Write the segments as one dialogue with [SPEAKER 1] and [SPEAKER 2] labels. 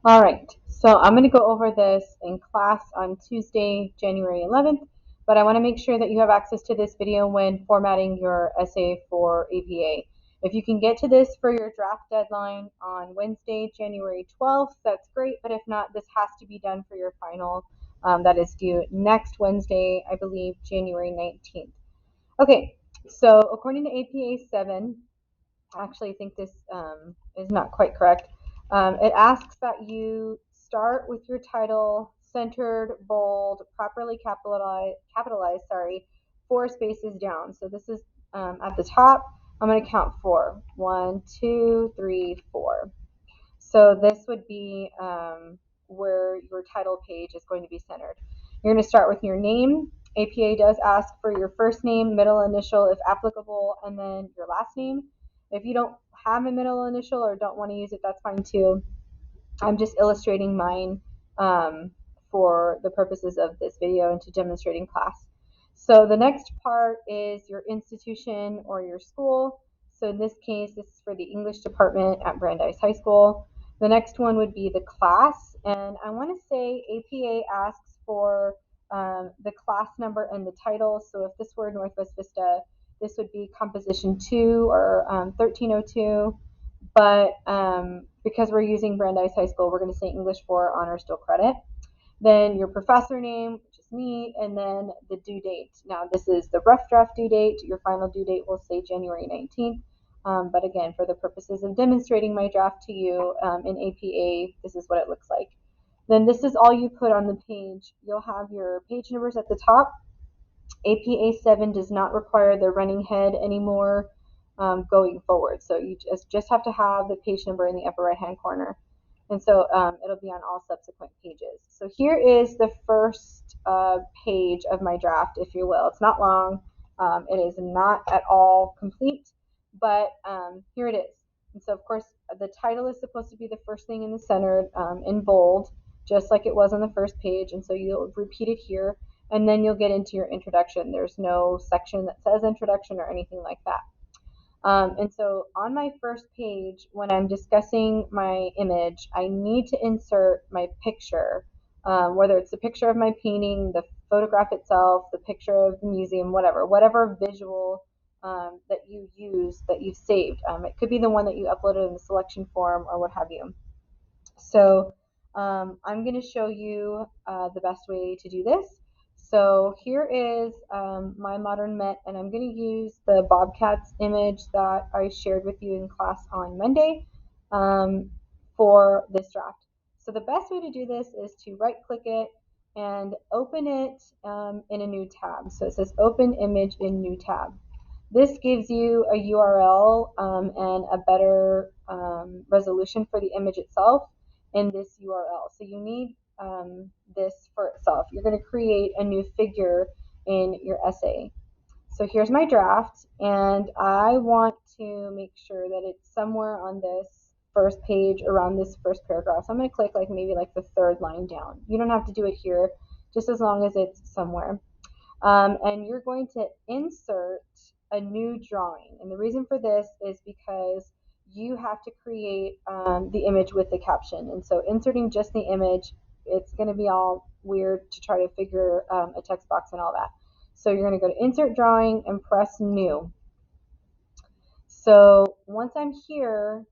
[SPEAKER 1] All right, so I'm going to go over this in class on Tuesday, January 11th, but I want to make sure that you have access to this video when formatting your essay for APA. If you can get to this for your draft deadline on Wednesday, January 12th, that's great, but if not, this has to be done for your final that is due next Wednesday, I believe, January 19th. Okay, so according to APA 7, actually think this is not quite correct. It asks that you start with your title centered, bold, properly capitalized, sorry, 4 spaces down. So this is at the top. I'm going to count four. 1, 2, 3, 4. So this would be where your title page is going to be centered. You're going to start with your name. APA does ask for your first name, middle initial if applicable, and then your last name. If you don't have a middle initial or don't want to use it, that's fine too. I'm just illustrating mine for the purposes of this video and to demonstrate in class. So the next part is your institution or your school. So in this case, this is for the English department at Brandeis High School. The next one would be the class. And I want to say APA asks for the class number and the title. So if this were Northwest Vista, this would be Composition 2 or 1302. But because we're using Brandeis High School, we're going to say English 4 honors dual credit. Then your professor name, which is me, and then the due date. Now, this is the rough draft due date. Your final due date will say January 19th. But again, for the purposes of demonstrating my draft to you in APA, this is what it looks like. Then this is all you put on the page. You'll have your page numbers at the top. APA 7 does not require the running head anymore going forward. So you just have to have the page number in the upper right hand corner. And so it'll be on all subsequent pages. So here is the first page of my draft, if you will. It's not long. It is not at all complete, but here it is. And so, of course, the title is supposed to be the first thing in the center in bold, just like it was on the first page. And so you'll repeat it here, and then you'll get into your introduction. There's no section that says introduction or anything like that. And so on my first page, when I'm discussing my image, I need to insert my picture, whether it's the picture of my painting, the photograph itself, the picture of the museum, whatever visual that you use, that you've saved. It could be the one that you uploaded in the selection form or what have you. So I'm going to show you the best way to do this. So here is my modern Met, and I'm going to use the Bobcats image that I shared with you in class on Monday for this draft. So the best way to do this is to right click it and open it in a new tab. So it says open image in new tab. This gives you a URL and a better resolution for the image itself in this URL. So you need this for itself. You're going to create a new figure in your essay. So here's my draft, and I want to make sure that it's somewhere on this first page around this first paragraph. So I'm going to click maybe the third line down. You don't have to do it here, just as long as it's somewhere. And you're going to insert a new drawing. And the reason for this is because you have to create the image with the caption. And so inserting just the image, it's going to be all weird to try to figure a text box and all that. So you're going to go to insert drawing and press new. So once I'm here,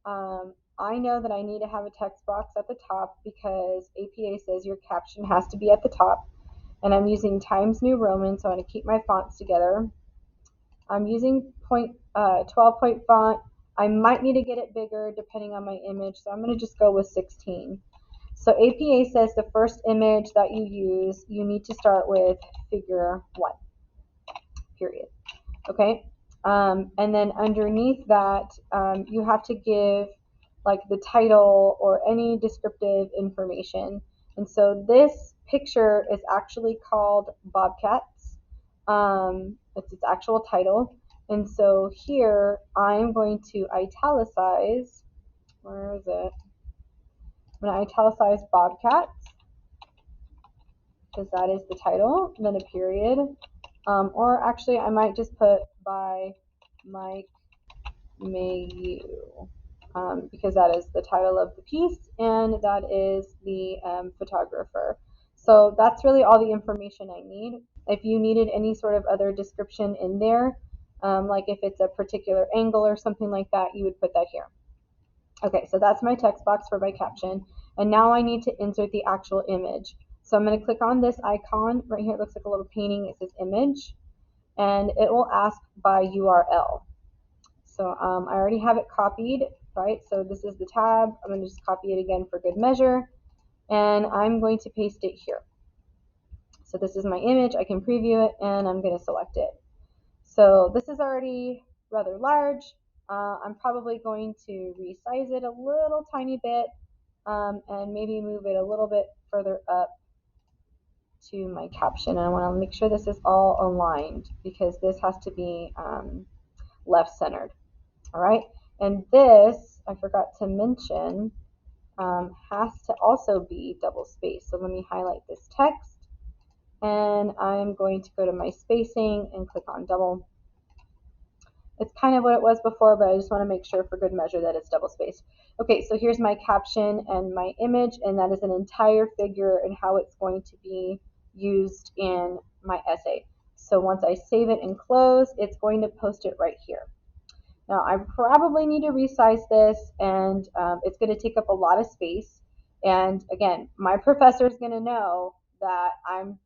[SPEAKER 1] I know that I need to have a text box at the top because APA says your caption has to be at the top. And I'm using Times New Roman, so I'm going to keep my fonts together. I'm using 12 point font. I might need to get it bigger depending on my image, so I'm going to just go with 16. So APA says the first image that you use, you need to start with figure 1, period. Okay? And then underneath that, you have to give the title or any descriptive information. And so this picture is actually called Bobcats. It's its actual title. And so here I'm going to italicize, where is it? I'm going to italicize Bobcats because that is the title, and then a period. Or actually I might just put by Mike Mayhew. because that is the title of the piece and that is the photographer. So that's really all the information I need. If you needed any sort of other description in there, like if it's a particular angle or something like that, you would put that here. Okay, so that's my text box for my caption. And now I need to insert the actual image. So I'm going to click on this icon right here. It looks like a little painting. It says image, and it will ask by URL. So I already have it copied, right? So this is the tab. I'm going to just copy it again for good measure, and I'm going to paste it here. So this is my image. I can preview it, and I'm going to select it. So this is already rather large. I'm probably going to resize it a little tiny bit and maybe move it a little bit further up to my caption. And I want to make sure this is all aligned because this has to be left centered. All right. And this, I forgot to mention, has to also be double spaced. So let me highlight this text and I'm going to go to my spacing and click on double. It's kind of what it was before, but I just want to make sure for good measure that it's double spaced. Okay, so here's my caption and my image, and that is an entire figure and how it's going to be used in my essay. So once I save it and close, it's going to post it right here. Now I probably need to resize this, and it's going to take up a lot of space. And again, my professor is going to know that I'm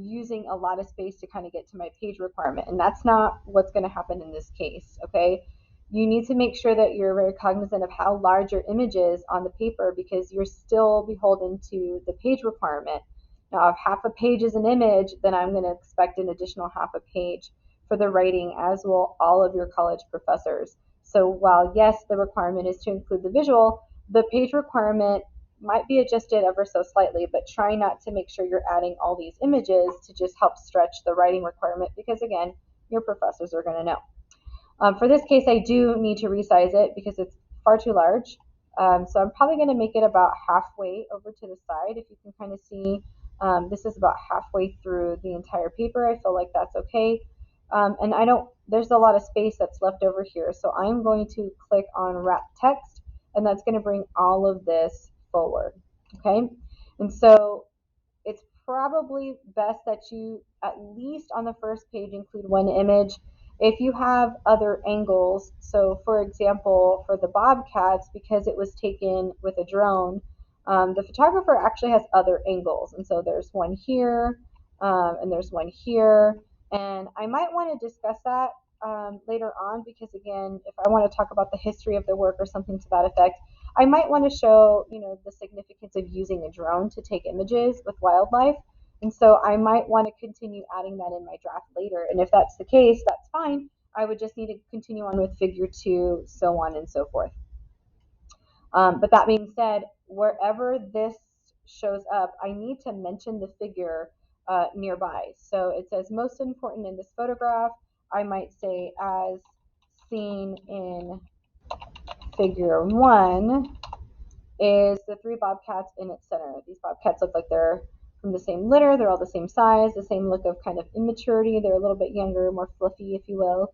[SPEAKER 1] using a lot of space to kind of get to my page requirement, and that's not what's going to happen in this case. Okay, you need to make sure that you're very cognizant of how large your image is on the paper because you're still beholden to the page requirement. Now, if half a page is an image, then I'm going to expect an additional half a page for the writing, as will all of your college professors. So while yes, the requirement is to include the visual, the page requirement might be adjusted ever so slightly, but try not to make sure you're adding all these images to just help stretch the writing requirement because again, your professors are going to know. For this case, I do need to resize it because it's far too large. So I'm probably going to make it about halfway over to the side. If you can kind of see, this is about halfway through the entire paper. I feel like that's okay. And there's a lot of space that's left over here. So I'm going to click on wrap text, and that's going to bring all of this forward. Okay. And so it's probably best that you, at least on the first page, include one image. If you have other angles, so for example, for the bobcats, because it was taken with a drone, the photographer actually has other angles. And so there's one here, and there's one here. And I might want to discuss that later on because, again, if I want to talk about the history of the work or something to that effect, I might want to show, the significance of using a drone to take images with wildlife. And so I might want to continue adding that in my draft later. And if that's the case, that's fine. I would just need to continue on with figure 2, so on and so forth. But that being said, wherever this shows up, I need to mention the figure nearby. So it says most important in this photograph. I might say as seen in figure 1 is the 3 bobcats in its center. These bobcats look like they're from the same litter. They're all the same size, the same look of kind of immaturity. They're a little bit younger, more fluffy, if you will,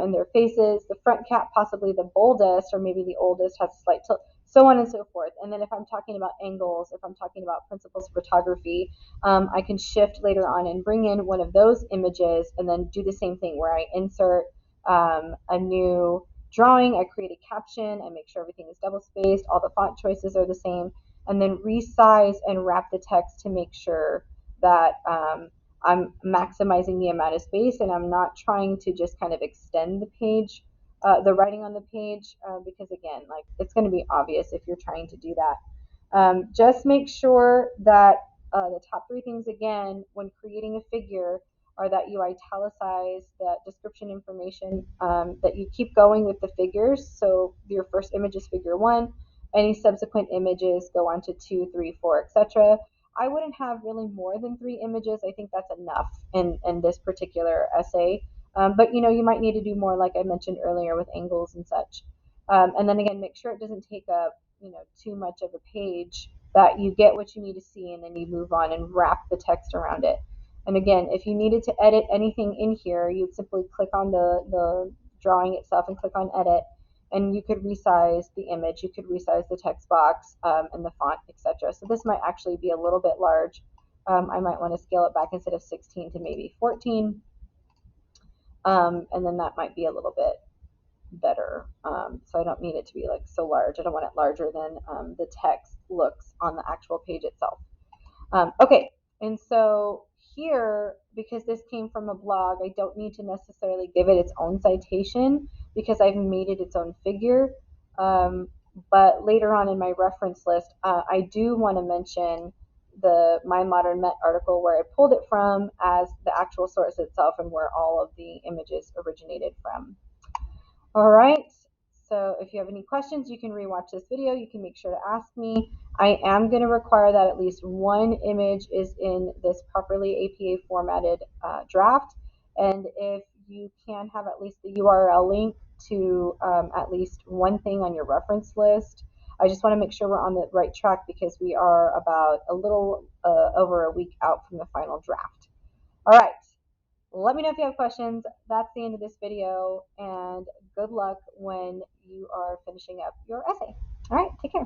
[SPEAKER 1] in their faces. The front cat, possibly the boldest or maybe the oldest, has a slight tilt, so on and so forth. And then if I'm talking about angles, if I'm talking about principles of photography, I can shift later on and bring in one of those images and then do the same thing where I insert a new drawing, I create a caption, I make sure everything is double spaced, all the font choices are the same, and then resize and wrap the text to make sure that I'm maximizing the amount of space and I'm not trying to just kind of extend the page, the writing on the page, because again, like it's going to be obvious if you're trying to do that. Just make sure that the top 3 things again when creating a figure are that you italicize the description information, that you keep going with the figures. So your first image is figure 1, any subsequent images go on to 2, 3, 4, etc. I wouldn't have really more than 3 images. I think that's enough in this particular essay. But you might need to do more, like I mentioned earlier, with angles and such. And then again, make sure it doesn't take up too much of a page, that you get what you need to see and then you move on and wrap the text around it. And again, if you needed to edit anything in here, you'd simply click on the drawing itself and click on edit. and you could resize the image, you could resize the text box and the font, etc. So this might actually be a little bit large. I might want to scale it back instead of 16 to maybe 14, and then that might be a little bit better. So I don't need it to be like so large. I don't want it larger than the text looks on the actual page itself. Okay, and so here, because this came from a blog, I don't need to necessarily give it its own citation because I've made it its own figure. But later on in my reference list, I do want to mention the My Modern Met article where I pulled it from as the actual source itself and where all of the images originated from. All right, so if you have any questions, you can rewatch this video. You can make sure to ask me. I am going to require that at least one image is in this properly APA formatted draft. And if you can have at least the URL link to at least one thing on your reference list, I just want to make sure we're on the right track because we are about a little over a week out from the final draft. All right. Let me know if you have questions. That's the end of this video, and good luck when you are finishing up your essay. All right, take care.